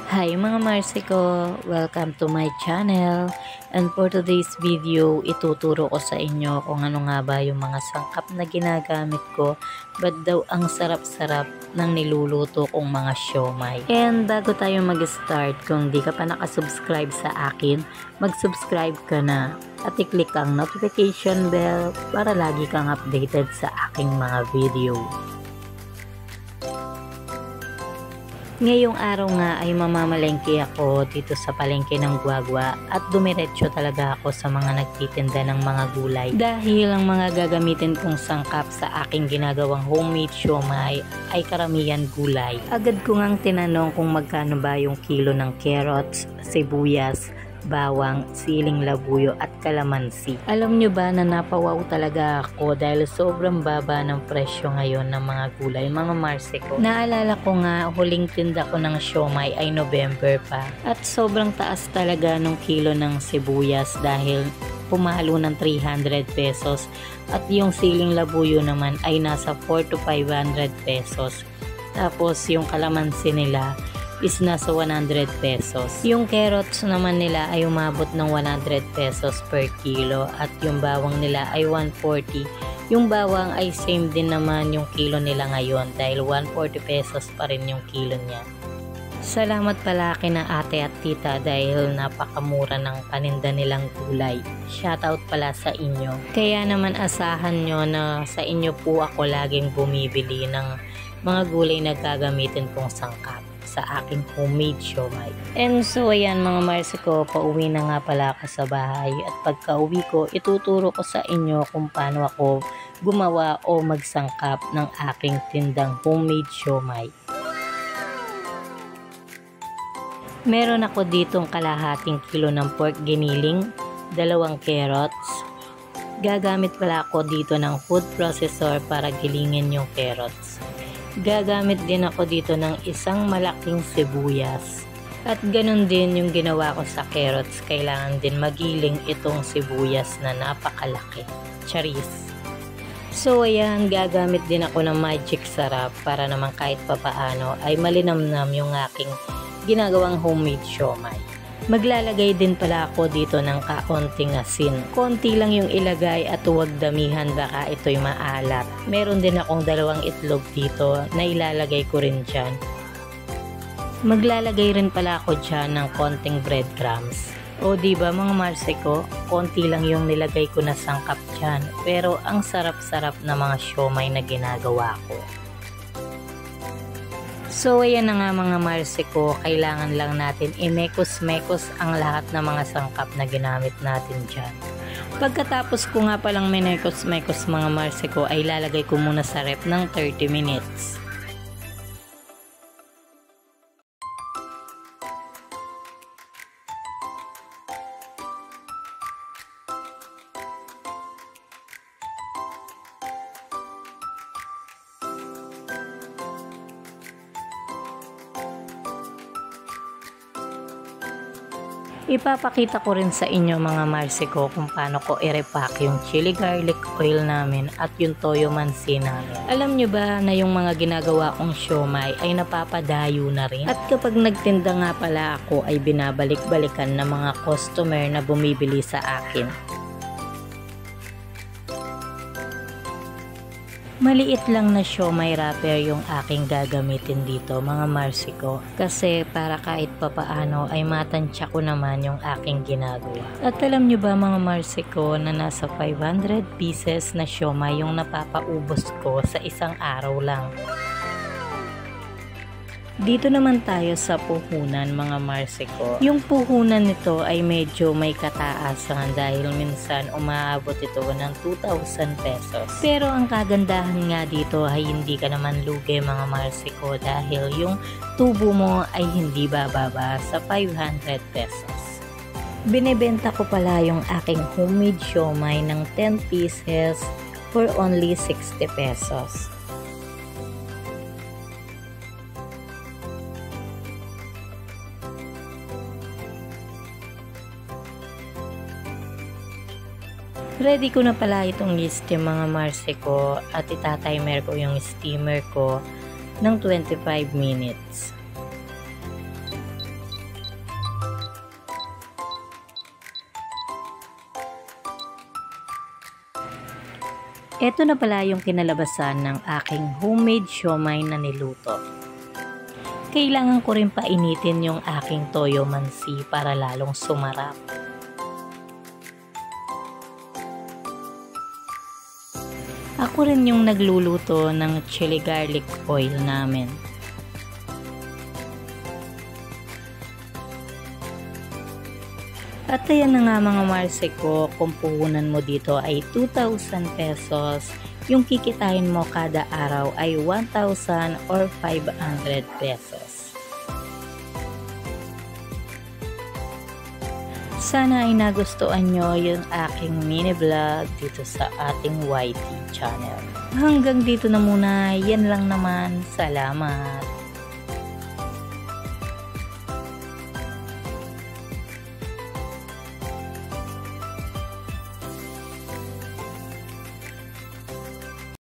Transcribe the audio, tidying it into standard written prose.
Hi mga Marsiko! Welcome to my channel. And for today's video, ituturo ko sa inyo kung ano nga ba yung mga sangkap na ginagamit ko. Ba't daw ang sarap-sarap ng niluluto kong mga siomai. And bago tayo mag-start, kung di ka pa nakasubscribe sa akin, mag-subscribe ka na. At i-click ang notification bell para lagi kang updated sa aking mga video. Ngayong araw nga ay mamamalengke ako dito sa palengke ng Guagua at dumiretso talaga ako sa mga nagtitinda ng mga gulay dahil ang mga gagamitin kong sangkap sa aking ginagawang homemade siomai ay karamihan gulay. Agad ko ngang tinanong kung magkano ba yung kilo ng carrots, sibuyas, bawang, siling labuyo at kalamansi. Alam nyo ba na napawaw talaga ako dahil sobrang baba ng presyo ngayon ng mga gulay, mga Marsiko. Naalala ko nga huling tinda ko ng siomai ay November pa at sobrang taas talaga ng kilo ng sibuyas dahil pumalo ng 300 pesos at yung siling labuyo naman ay nasa 4 to 500 pesos. Tapos yung kalamansi nila is nasa 100 pesos. Yung carrots naman nila ay umabot ng 100 pesos per kilo at yung bawang nila ay 140. Yung bawang ay same din naman yung kilo nila ngayon dahil 140 pesos pa rin yung kilo niya. Salamat pala kina ate at tita dahil napakamura ng paninda nilang gulay. Shoutout pala sa inyo. Kaya naman asahan nyo na sa inyo po ako laging bumibili ng mga gulay na gagamitin kong sangkap sa aking homemade siomai. And so ayan mga Marsiko, pauwi na nga pala ako sa bahay at pagka uwi ko, ituturo ko sa inyo kung paano ako gumawa o magsangkap ng aking tindang homemade siomai. Meron ako ditong kalahating kilo ng pork giniling, 2 carrots. Gagamit pala ako dito ng food processor para gilingin yung carrots. Gagamit din ako dito ng isang malaking sibuyas. At ganun din yung ginawa ko sa carrots. Kailangan din magiling itong sibuyas na napakalaki. Charis. So ayan, gagamit din ako ng magic sarap para naman kahit papaano ay malinamnam yung aking ginagawang homemade siomai. Maglalagay din pala ako dito ng kaunting asin. Konti lang yung ilagay at huwag damihan baka ito'y maalat. Meron din akong 2 itlog dito na ilalagay ko rin dyan. Maglalagay rin pala ako dyan ng konting breadcrumbs. O diba mga Marsiko, konti lang yung nilagay ko na sangkap dyan. Pero ang sarap-sarap na mga siomai na ginagawa ko. So ayan na nga mga Marsiko, kailangan lang natin imekos-mekos ang lahat ng mga sangkap na ginamit natin dyan. Pagkatapos ko nga palang minekos-mekos mga Marsiko ay lalagay ko muna sa ref ng 30 minutes. Ipapakita ko rin sa inyo mga Marsiko kung paano ko i-repack yung chili garlic oil namin at yung toyo mansi namin. Alam nyo ba na yung mga ginagawa kong siomai ay napapadayo na rin? At kapag nagtinda nga pala ako ay binabalik-balikan ng mga customer na bumibili sa akin. Maliit lang na siomai wrapper yung aking gagamitin dito mga Marsiko kasi para kahit papaano ay matansya ko naman yung aking ginagawa. At alam nyo ba mga Marsiko na nasa 500 pieces na siomai yung napapaubos ko sa isang araw lang. Dito naman tayo sa puhunan mga Marsiko. Yung puhunan nito ay medyo may kataasan dahil minsan umaabot ito ng 2,000 pesos. Pero ang kagandahan nga dito ay hindi ka naman lugi mga Marsiko dahil yung tubo mo ay hindi bababa sa 500 pesos. Binebenta ko pala yung aking homemade siomai ng 10 pieces for only 60 pesos. Ready ko na pala itong i-steam mga Marsiko at itatimer ko yung steamer ko ng 25 minutes. Ito na pala yung kinalabasan ng aking homemade siomai na niluto. Kailangan ko rin painitin yung aking toyo mansi para lalong sumarap. Ako rin yung nagluluto ng chili garlic oil namin. At ayan na nga mga marse ko, kung puhunan mo dito ay 2,000 pesos, yung kikitain mo kada araw ay 1,000 or 500 pesos. Sana ay nagustuhan nyo yung aking mini vlog dito sa ating YT channel. Hanggang dito na muna, yan lang naman. Salamat!